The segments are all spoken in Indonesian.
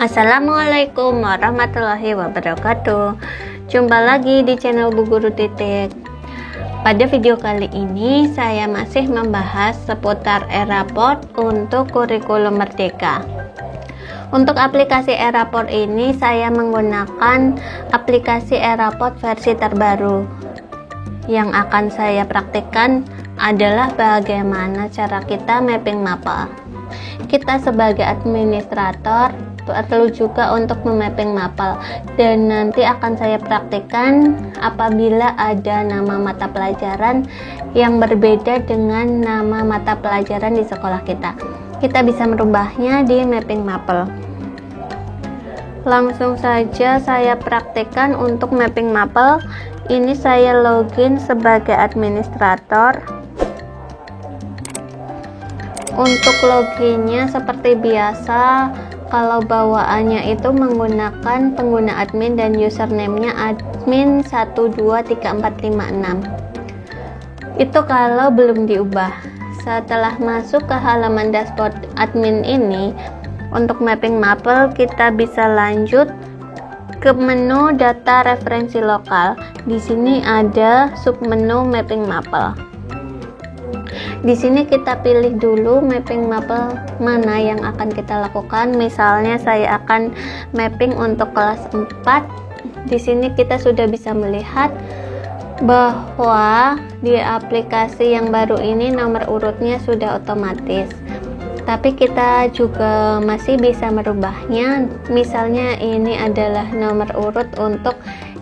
Assalamualaikum warahmatullahi wabarakatuh. Jumpa lagi di channel Bu Guru Titik. Pada video kali ini saya masih membahas seputar e-raport untuk kurikulum merdeka. Untuk aplikasi e-raport ini saya menggunakan aplikasi e-raport versi terbaru. Yang akan saya praktikkan adalah bagaimana cara kita mapping mapel. Kita sebagai administrator perlu juga untuk memapping mapel, dan nanti akan saya praktikkan apabila ada nama mata pelajaran yang berbeda dengan nama mata pelajaran di sekolah kita. Kita bisa merubahnya di mapping mapel. Langsung saja saya praktikkan untuk mapping mapel. Ini saya login sebagai administrator. Untuk loginnya seperti biasa, kalau bawaannya itu menggunakan pengguna admin dan username-nya admin 123456. Itu kalau belum diubah. Setelah masuk ke halaman dashboard admin ini, untuk mapping mapel kita bisa lanjut ke menu data referensi lokal. Di sini ada submenu mapping mapel. Di sini kita pilih dulu mapping mapel mana yang akan kita lakukan. Misalnya saya akan mapping untuk kelas 4. Di sini kita sudah bisa melihat bahwa di aplikasi yang baru ini nomor urutnya sudah otomatis. Tapi kita juga masih bisa merubahnya. Misalnya ini adalah nomor urut untuk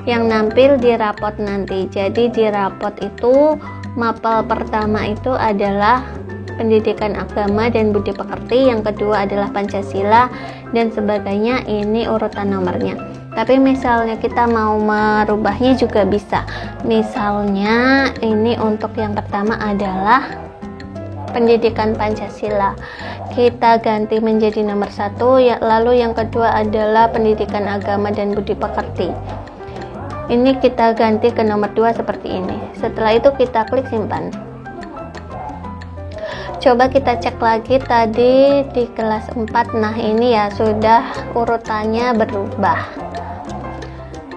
yang nampil di raport nanti. Jadi di raport itu mapel pertama itu adalah pendidikan agama dan budi pekerti, yang kedua adalah Pancasila dan sebagainya. Ini urutan nomornya. Tapi misalnya kita mau merubahnya juga bisa. Misalnya ini untuk yang pertama adalah pendidikan Pancasila, kita ganti menjadi nomor 1 ya, lalu yang kedua adalah pendidikan agama dan budi pekerti. Ini kita ganti ke nomor 2 seperti ini. Setelah itu kita klik simpan. Coba kita cek lagi tadi di kelas 4. Nah ini ya sudah urutannya berubah.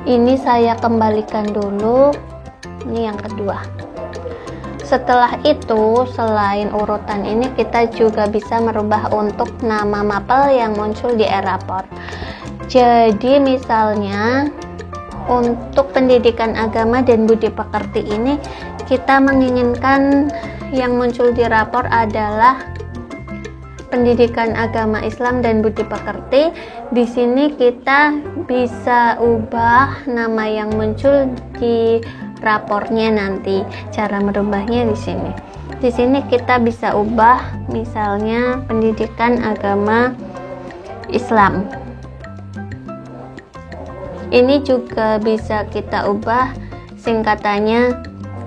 Ini saya kembalikan dulu. Ini yang kedua. Setelah itu, selain urutan ini, kita juga bisa merubah untuk nama mapel yang muncul di e-raport. Jadi misalnya untuk pendidikan agama dan budi pekerti ini, kita menginginkan yang muncul di rapor adalah pendidikan agama Islam dan budi pekerti. Di sini kita bisa ubah nama yang muncul di rapornya nanti. Cara merubahnya di sini. Di sini kita bisa ubah misalnya pendidikan agama Islam. Ini juga bisa kita ubah singkatannya.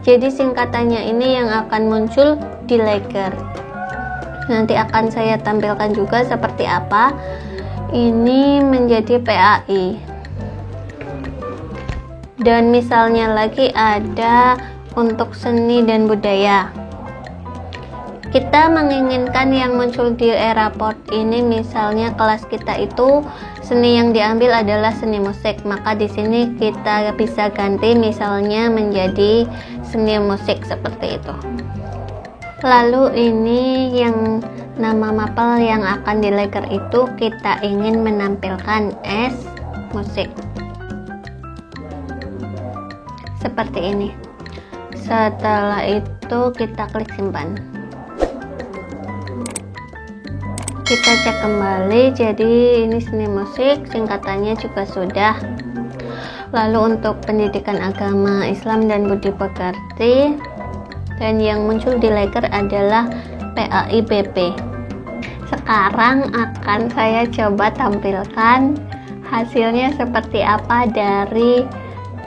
Jadi singkatannya ini yang akan muncul di Laker. Nanti akan saya tampilkan juga seperti apa. Ini menjadi PAI. Dan misalnya lagi ada untuk seni dan budaya. Kita menginginkan yang muncul di e-raport ini, misalnya kelas kita itu seni yang diambil adalah seni musik, maka di sini kita bisa ganti misalnya menjadi seni musik seperti itu. Lalu ini yang nama mapel yang akan di Laker itu kita ingin menampilkan as musik. Seperti ini. Setelah itu kita klik simpan. Kita cek kembali, jadi ini seni musik, singkatannya juga sudah. Lalu untuk pendidikan agama Islam dan budi pekerti, dan yang muncul di Laker adalah PAIBP. Sekarang akan saya coba tampilkan hasilnya seperti apa dari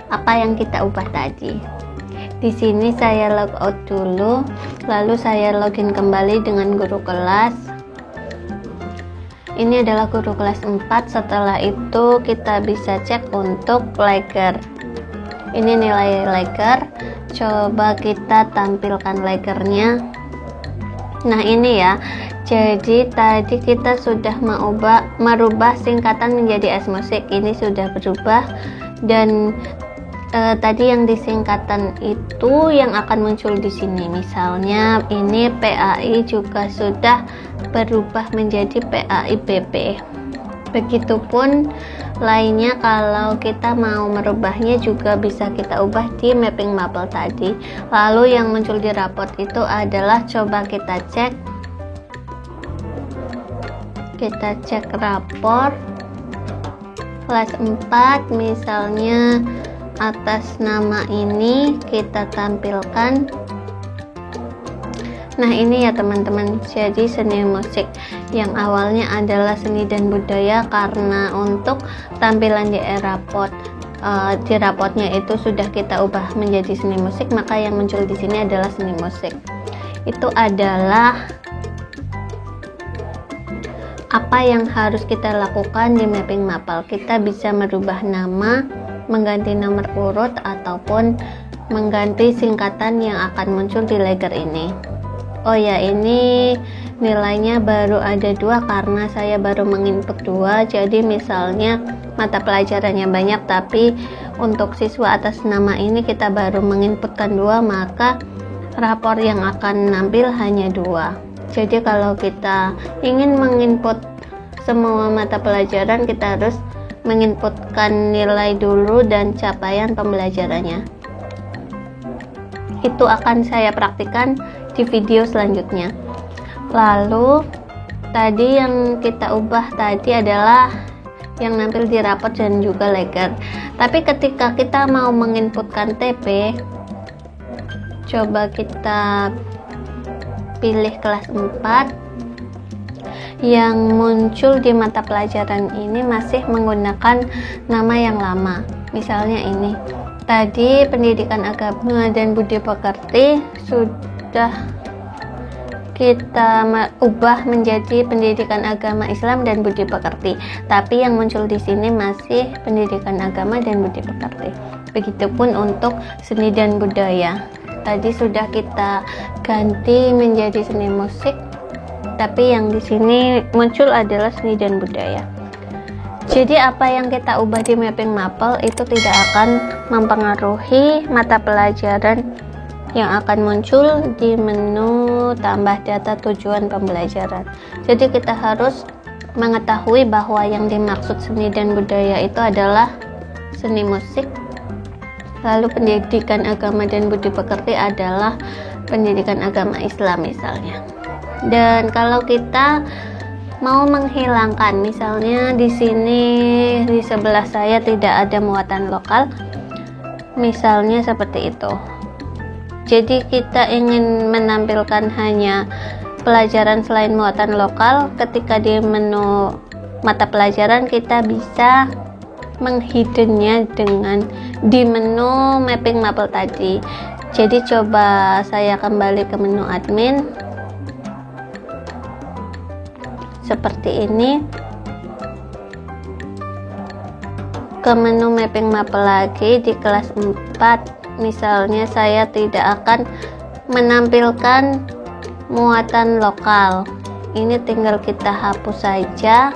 apa yang kita ubah tadi. Di sini saya logout dulu, lalu saya login kembali dengan guru kelas. Ini adalah guru kelas 4. Setelah itu kita bisa cek untuk Laker. Ini nilai Laker. Coba kita tampilkan Lakernya. Nah ini ya, Jadi tadi kita sudah merubah singkatan menjadi S musik. Ini sudah berubah, dan tadi yang di singkatan itu yang akan muncul di sini. Misalnya ini PAI juga sudah berubah menjadi PAI BP. Begitupun lainnya, kalau kita mau merubahnya juga bisa kita ubah di mapping mapel tadi. Lalu yang muncul di raport itu adalah, coba kita cek raport kelas 4, misalnya atas nama ini kita tampilkan. Nah ini ya teman-teman, jadi seni musik yang awalnya adalah seni dan budaya, karena untuk tampilan di di rapotnya itu sudah kita ubah menjadi seni musik, maka yang muncul di sini adalah seni musik. Itu adalah apa yang harus kita lakukan di mapping mapel. Kita bisa merubah nama, mengganti nomor urut, ataupun mengganti singkatan yang akan muncul di lager ini. Oh ya, ini nilainya baru ada 2 karena saya baru menginput 2. Jadi misalnya mata pelajarannya banyak, tapi untuk siswa atas nama ini kita baru menginputkan 2, maka rapor yang akan nampil hanya 2. Jadi kalau kita ingin menginput semua mata pelajaran, kita harus menginputkan nilai dulu dan capaian pembelajarannya. Itu akan saya praktikkan di video selanjutnya. Lalu tadi yang kita ubah tadi adalah yang nampil di raport dan juga lager. Tapi ketika kita mau menginputkan TP, coba kita pilih kelas 4. Yang muncul di mata pelajaran ini masih menggunakan nama yang lama. Misalnya ini tadi pendidikan agama dan budi pekerti sudah kita ubah menjadi pendidikan agama Islam dan budi pekerti, tapi yang muncul di sini masih pendidikan agama dan budi pekerti. Begitupun untuk seni dan budaya, tadi sudah kita ganti menjadi seni musik, tapi yang di sini muncul adalah seni dan budaya. Jadi apa yang kita ubah di mapping mapel itu tidak akan mempengaruhi mata pelajaran yang akan muncul di menu tambah data tujuan pembelajaran. Jadi kita harus mengetahui bahwa yang dimaksud seni dan budaya itu adalah seni musik, lalu pendidikan agama dan budi pekerti adalah pendidikan agama Islam misalnya. Dan kalau kita mau menghilangkan, misalnya di sini di sebelah saya tidak ada muatan lokal, misalnya seperti itu. Jadi kita ingin menampilkan hanya pelajaran selain muatan lokal, ketika di menu mata pelajaran kita bisa menghiddennya dengan di menu mapping mapel tadi. Jadi coba saya kembali ke menu admin seperti ini, ke menu mapping mapel lagi di kelas 4. Misalnya saya tidak akan menampilkan muatan lokal, ini tinggal kita hapus saja.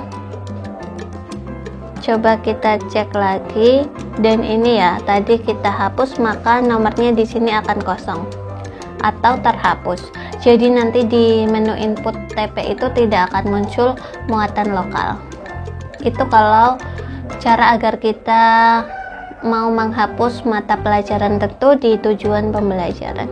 Coba kita cek lagi, dan ini ya tadi kita hapus, maka nomornya di sini akan kosong atau terhapus. Jadi nanti di menu input TP itu tidak akan muncul muatan lokal. Itu kalau cara agar kita mau menghapus mata pelajaran tertentu di tujuan pembelajaran.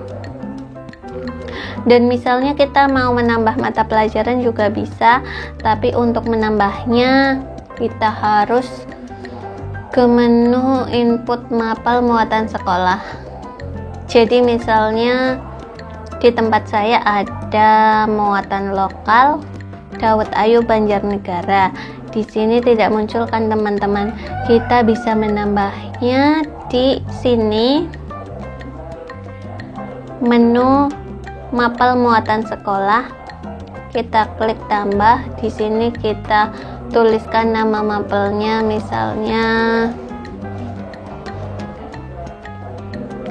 Dan misalnya kita mau menambah mata pelajaran juga bisa, tapi untuk menambahnya kita harus ke menu input mapel muatan sekolah. Jadi misalnya di tempat saya ada muatan lokal Daud Ayu Banjarnegara. Di sini tidak muncul kan teman-teman. Kita bisa menambahnya di sini, menu mapel muatan sekolah. Kita klik tambah, di sini kita tuliskan nama mapelnya, misalnya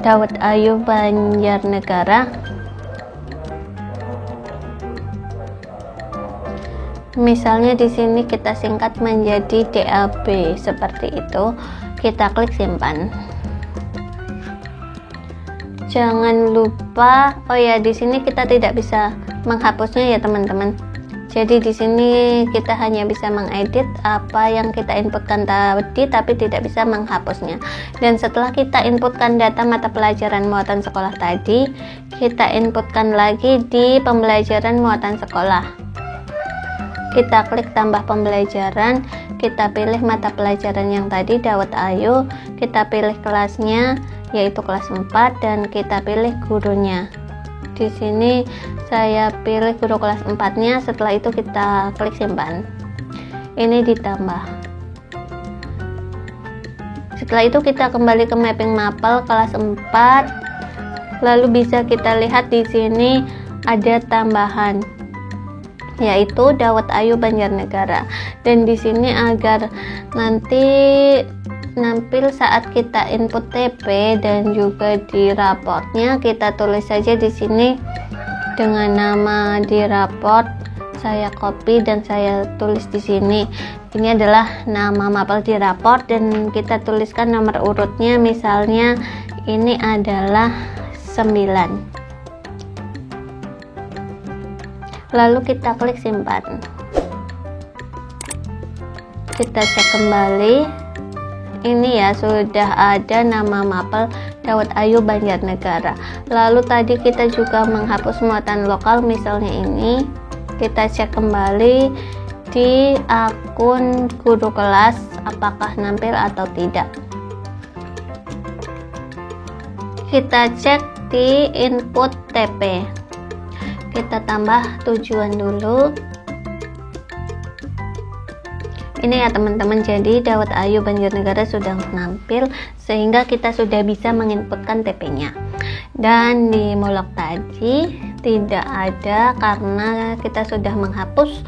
Daud Ayu Banjarnegara. Misalnya di sini kita singkat menjadi DAB seperti itu. Kita klik simpan. Jangan lupa, oh ya, di sini kita tidak bisa menghapusnya ya teman-teman. Jadi di sini kita hanya bisa mengedit apa yang kita inputkan tadi, tapi tidak bisa menghapusnya. Dan setelah kita inputkan data mata pelajaran muatan sekolah tadi, kita inputkan lagi di pembelajaran muatan sekolah. Kita klik tambah pembelajaran, kita pilih mata pelajaran yang tadi Dawet Ayu, kita pilih kelasnya yaitu kelas 4 dan kita pilih gurunya. Di sini saya pilih guru kelas 4-nya, setelah itu kita klik simpan. Ini ditambah. Setelah itu kita kembali ke mapping mapel kelas 4. Lalu bisa kita lihat di sini ada tambahan, yaitu Dawet Ayu Banjarnegara. Dan di sini agar nanti nampil saat kita input TP dan juga di raportnya, kita tulis saja di sini dengan nama di raport. Saya copy dan saya tulis di sini. Ini adalah nama mapel di raport dan kita tuliskan nomor urutnya, misalnya ini adalah 9. Lalu kita klik simpan. Kita cek kembali. Ini ya, sudah ada nama mapel Dawet Ayu Banjarnegara. Lalu tadi kita juga menghapus muatan lokal, misalnya ini. Kita cek kembali di akun guru kelas apakah nampil atau tidak. Kita cek di input TP. Kita tambah tujuan dulu. Ini ya teman-teman, jadi Dawet Ayu Banjarnegara sudah nampil sehingga kita sudah bisa menginputkan TP-nya. Dan di Mulok tadi tidak ada karena kita sudah menghapus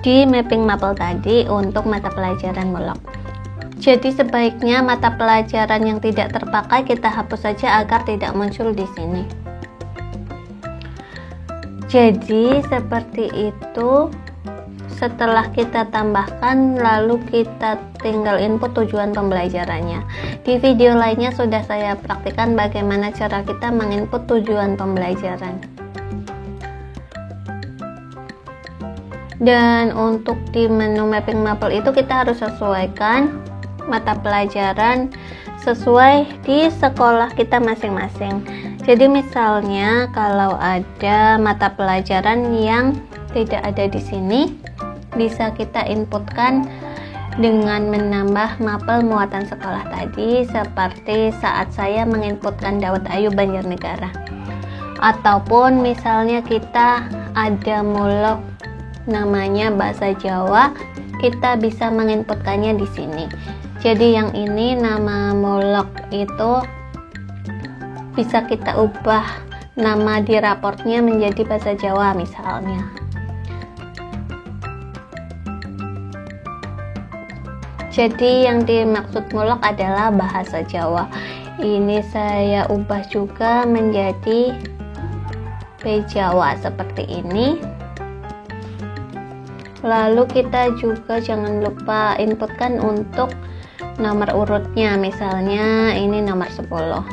di mapping mapel tadi untuk mata pelajaran Mulok. Jadi sebaiknya mata pelajaran yang tidak terpakai kita hapus saja agar tidak muncul di sini. Jadi seperti itu. Setelah kita tambahkan, lalu kita tinggal input tujuan pembelajarannya. Di video lainnya sudah saya praktikkan bagaimana cara kita menginput tujuan pembelajaran. Dan untuk di menu mapping mapel itu kita harus sesuaikan mata pelajaran sesuai di sekolah kita masing-masing. Jadi misalnya kalau ada mata pelajaran yang tidak ada di sini, bisa kita inputkan dengan menambah mapel muatan sekolah tadi, seperti saat saya menginputkan Dawet Ayu Banjarnegara. Ataupun misalnya kita ada Mulok namanya bahasa Jawa, kita bisa menginputkannya di sini. Jadi yang ini nama Mulok itu bisa kita ubah nama di raportnya menjadi bahasa Jawa misalnya. Jadi yang dimaksud Mulok adalah bahasa Jawa. Ini saya ubah juga menjadi Jawa seperti ini. Lalu kita juga jangan lupa inputkan untuk nomor urutnya, misalnya ini nomor 10.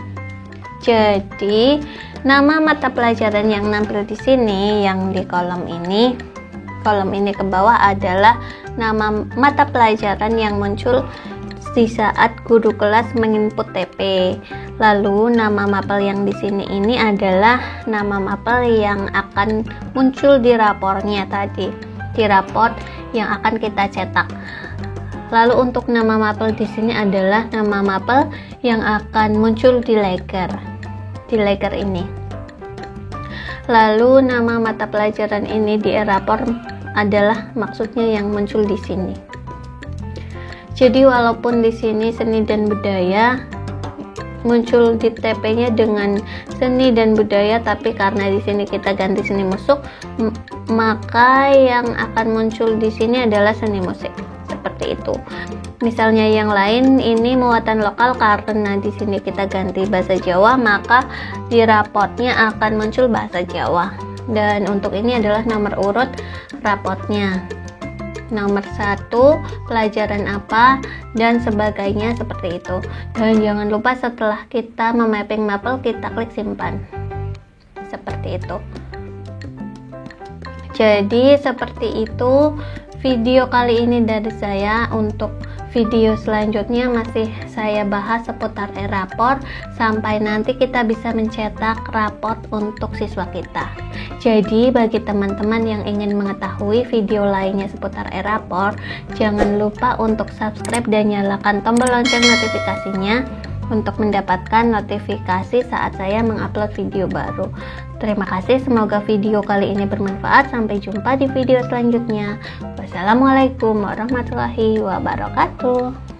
Jadi nama mata pelajaran yang nampil di sini yang di kolom ini ke bawah adalah nama mata pelajaran yang muncul di saat guru kelas menginput TP. Lalu nama mapel yang di sini ini adalah nama mapel yang akan muncul di rapornya tadi, di raport yang akan kita cetak. Lalu untuk nama mapel di sini adalah nama mapel yang akan muncul di lager ini. Lalu nama mata pelajaran ini di rapor adalah maksudnya yang muncul di sini. Jadi walaupun di sini seni dan budaya muncul di TP-nya dengan seni dan budaya, tapi karena di sini kita ganti seni musik, maka yang akan muncul di sini adalah seni musik. Seperti itu. Misalnya yang lain ini muatan lokal, karena di sini kita ganti bahasa Jawa, maka di raportnya akan muncul bahasa Jawa. Dan untuk ini adalah nomor urut raportnya. nomor 1, pelajaran apa, dan sebagainya seperti itu. Dan jangan lupa setelah kita memapping mapel, kita klik simpan. Seperti itu. Jadi seperti itu video kali ini dari saya. Untuk video selanjutnya masih saya bahas seputar e-rapor sampai nanti kita bisa mencetak raport untuk siswa kita. Jadi bagi teman-teman yang ingin mengetahui video lainnya seputar e-rapor, jangan lupa untuk subscribe dan nyalakan tombol lonceng notifikasinya untuk mendapatkan notifikasi saat saya mengupload video baru. Terima kasih, semoga video kali ini bermanfaat. Sampai jumpa di video selanjutnya. Wassalamualaikum warahmatullahi wabarakatuh.